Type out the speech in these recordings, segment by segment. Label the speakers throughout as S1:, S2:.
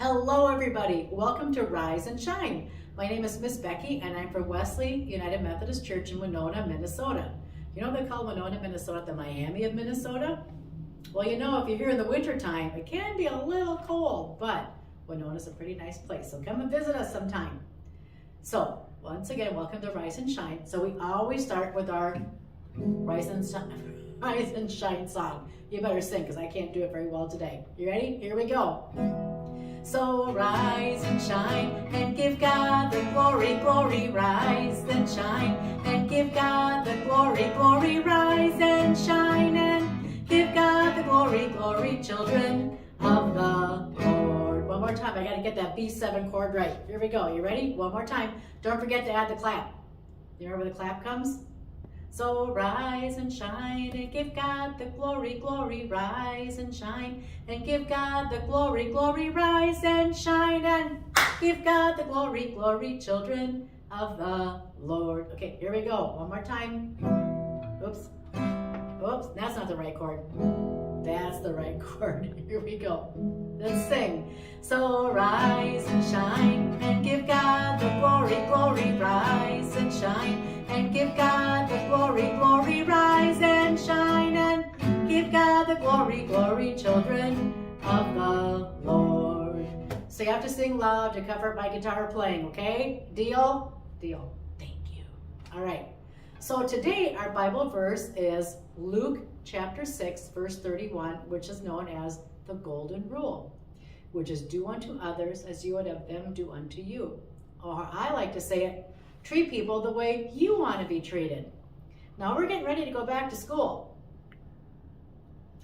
S1: Hello everybody, welcome to Rise and Shine. My name is Miss Becky and I'm from Wesley United Methodist Church in Winona, Minnesota. You know they call Winona, Minnesota the Miami of Minnesota? Well, you know, if you're here in the winter time, it can be a little cold, but Winona's a pretty nice place, so come and visit us sometime. So, once again, welcome to Rise and Shine. So we always start with our Rise and Shine song. You better sing because I can't do it very well today. You ready? Here we go. So rise and shine and give God the glory, glory, rise and shine and give God the glory, glory, rise and shine and give God the glory, glory, children of the Lord. One more time, I gotta get that B7 chord right. Here we go, you ready? One more time. Don't forget to add the clap. You remember where the clap comes? So rise and shine and give God the glory, glory, rise and shine and give God the glory, glory, rise and shine and give God the glory, glory, children of the Lord. Okay, here we go. One more time. Oops. Oops, that's not the right chord. That's the right chord. Here we go. Let's sing. So rise and shine and give God the glory, glory, rise and shine and give God the glory, glory, rise and shine and give God the glory, glory, children of the Lord. So you have to sing loud to cover my guitar playing, okay? Deal? Deal. Thank you. All right. So today our Bible verse is Luke chapter 6, verse 31, which is known as the Golden Rule, which is do unto others as you would have them do unto you. Or I like to say it, treat people the way you want to be treated. Now we're getting ready to go back to school.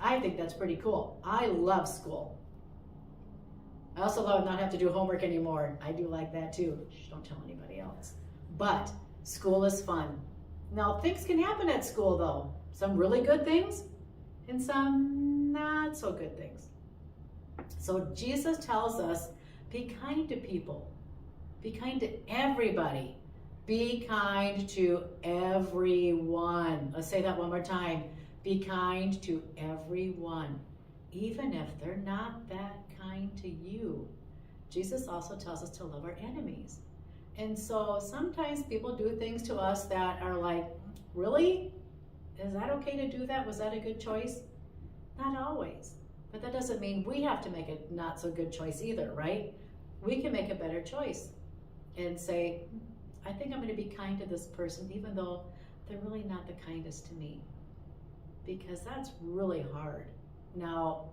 S1: I think that's pretty cool. I love school. I also love not have to do homework anymore. I do like that too. Shh, don't tell anybody else. But school is fun. Now things can happen at school though. Some really good things and some not so good things. So Jesus tells us, be kind to people. Be kind to everybody. Be kind to everyone. Let's say that one more time. Be kind to everyone, even if they're not that kind to you. Jesus also tells us to love our enemies. And so sometimes people do things to us that are like, really? Is that okay to do that? Was that a good choice? Not always. But that doesn't mean we have to make a not so good choice either, right? We can make a better choice and say, I think I'm going to be kind to this person even though they're really not the kindest to me. Because that's really hard. Now,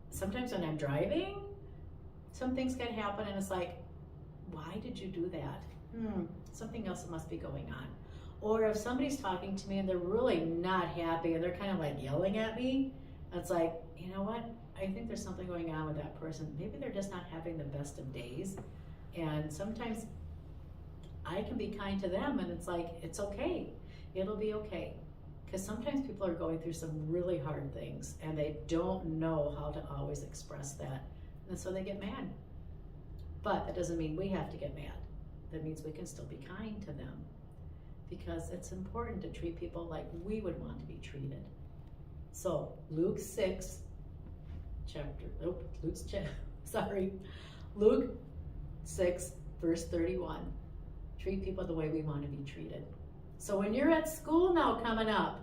S1: sometimes when I'm driving, some things can happen and it's like, why did you do that? Something else must be going on. Or if somebody's talking to me and they're really not happy and they're kind of like yelling at me, it's like, you know what? I think there's something going on with that person. Maybe they're just not having the best of days. And sometimes I can be kind to them and it's like, it's okay. It'll be okay. Because sometimes people are going through some really hard things and they don't know how to always express that. And so they get mad. But that doesn't mean we have to get mad. That means we can still be kind to them. Because it's important to treat people like we would want to be treated. So Luke 6, Luke 6, verse 31. Treat people the way we want to be treated. So when you're at school now coming up,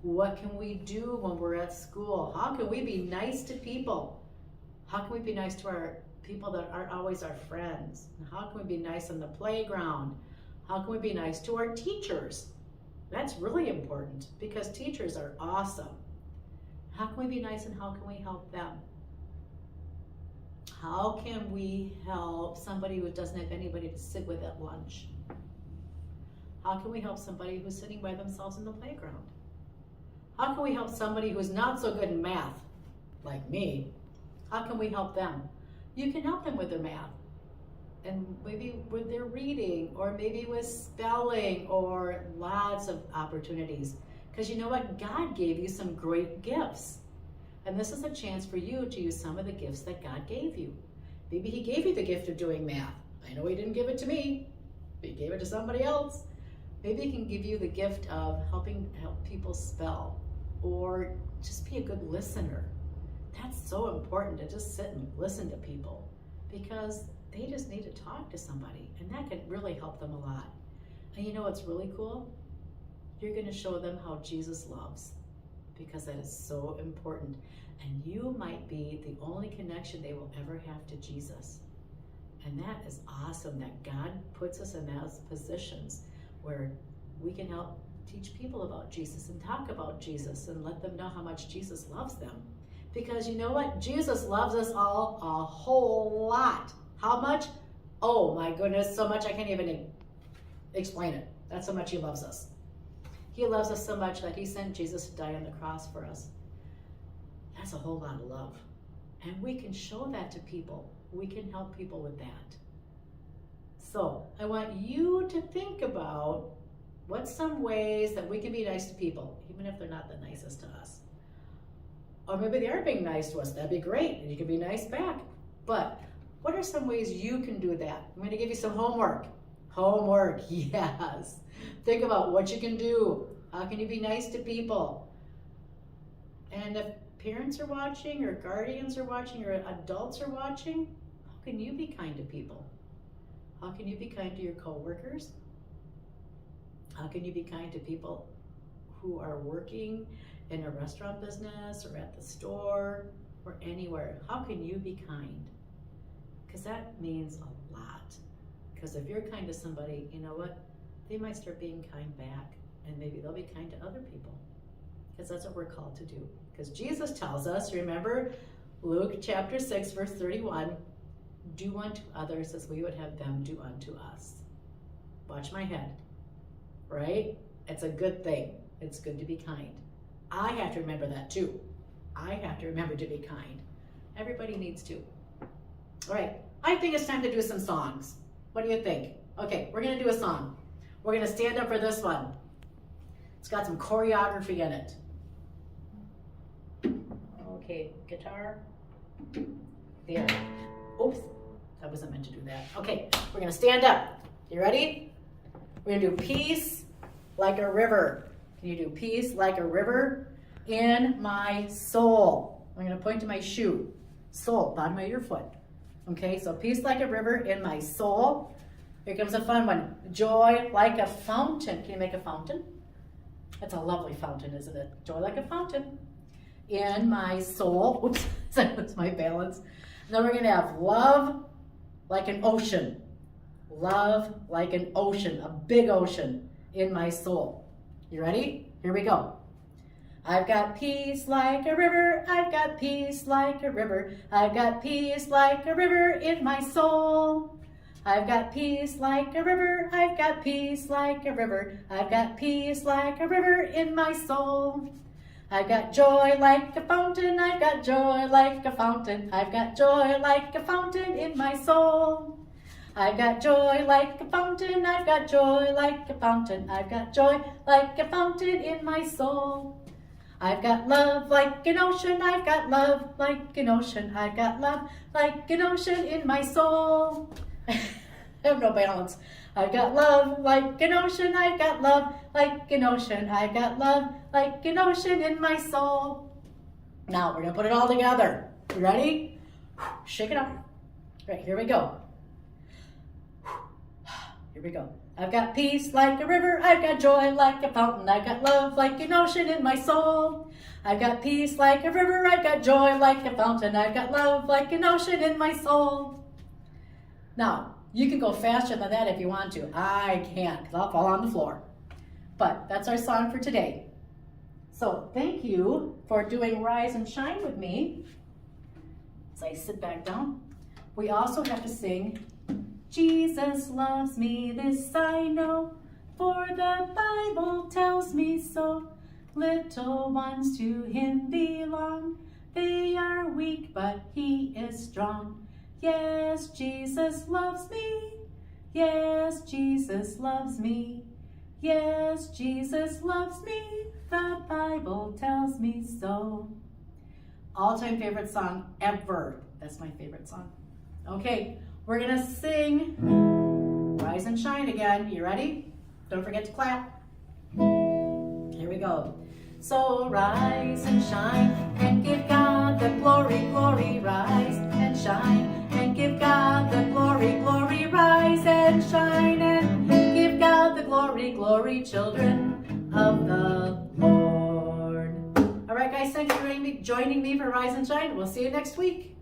S1: what can we do when we're at school? How can we be nice to people? How can we be nice to our people that aren't always our friends? How can we be nice on the playground? How can we be nice to our teachers? That's really important because teachers are awesome. How can we be nice and how can we help them? How can we help somebody who doesn't have anybody to sit with at lunch? How can we help somebody who's sitting by themselves in the playground? How can we help somebody who's not so good in math, like me? How can we help them? You can help them with their math. And maybe with their reading, or maybe with spelling, or lots of opportunities. Because you know what? God gave you some great gifts. And this is a chance for you to use some of the gifts that God gave you. Maybe He gave you the gift of doing math. I know He didn't give it to me. He gave it to somebody else. Maybe He can give you the gift of help people spell, or just be a good listener. That's so important to just sit and listen to people, because they just need to talk to somebody, and that can really help them a lot. And you know what's really cool? You're going to show them how Jesus loves, because that is so important. And you might be the only connection they will ever have to Jesus. And that is awesome that God puts us in those positions where we can help teach people about Jesus and talk about Jesus and let them know how much Jesus loves them. Because you know what? Jesus loves us all a whole lot. How much? Oh my goodness, so much I can't even explain it. That's how much he loves us. He loves us so much that he sent Jesus to die on the cross for us. That's a whole lot of love. And we can show that to people. We can help people with that. So I want you to think about what's some ways that we can be nice to people, even if they're not the nicest to us. Or maybe they are being nice to us. That'd be great. And you can be nice back. But what are some ways you can do that? I'm going to give you some homework. Homework, yes. Think about what you can do. How can you be nice to people? And if parents are watching, or guardians are watching, or adults are watching, how can you be kind to people? How can you be kind to your coworkers? How can you be kind to people who are working in a restaurant business or at the store or anywhere? How can you be kind? Because that means a lot. Because if you're kind to somebody, you know what? They might start being kind back, and maybe they'll be kind to other people. Because that's what we're called to do. Because Jesus tells us, remember Luke chapter 6, verse 31, do unto others as we would have them do unto us. Watch my head, right? It's a good thing. It's good to be kind. I have to remember that too. I have to remember to be kind. Everybody needs to. All right, I think it's time to do some songs. What do you think? Okay, we're going to do a song. We're going to stand up for this one. It's got some choreography in it. Okay, guitar. There. Oops, I wasn't meant to do that. Okay, we're going to stand up. You ready? We're going to do peace like a river. Can you do peace like a river in my soul? I'm going to point to my shoe. Sole, bottom of your foot. Okay, so peace like a river in my soul. Here comes a fun one. Joy like a fountain. Can you make a fountain? That's a lovely fountain, isn't it? Joy like a fountain in my soul. Oops, that's my balance. And then we're going to have love like an ocean. Love like an ocean, a big ocean in my soul. You ready? Here we go. I've got peace like a river. I've got peace like a river. I've got peace like a river in my soul. I've got peace like a river. I've got peace like a river. I've got peace like a river in my soul. I've got joy like a fountain. I've got joy like a fountain. I've got joy like a fountain in my soul. I've got joy like a fountain. I've got joy like a fountain. I've got joy like a fountain in my soul. I've got love like an ocean. I've got love like an ocean. I've got love like an ocean in my soul. I have no balance. I've got love like an ocean. I've got love like an ocean. I've got love like an ocean in my soul. Now we're going to put it all together. You ready? Shake it up. Right, here we go. Here we go. I've got peace like a river. I've got joy like a fountain. I've got love like an ocean in my soul. I've got peace like a river. I've got joy like a fountain. I've got love like an ocean in my soul. Now, you can go faster than that if you want to. I can't, because I'll fall on the floor. But that's our song for today. So thank you for doing Rise and Shine with me. As I sit back down, we also have to sing, Jesus loves me, this I know, for the Bible tells me so. Little ones to him belong. They are weak, but he is strong. Yes, Jesus loves me. Yes, Jesus loves me. Yes, Jesus loves me. The Bible tells me so. All-time favorite song ever. That's my favorite song. Okay, we're going to sing Rise and Shine again. You ready? Don't forget to clap. Here we go. So rise and shine and give God the glory, glory. Rise and shine and give God the glory, glory. Rise and shine and give God the glory, glory, children of the Lord. All right, guys, thanks for joining me for Rise and Shine. We'll see you next week.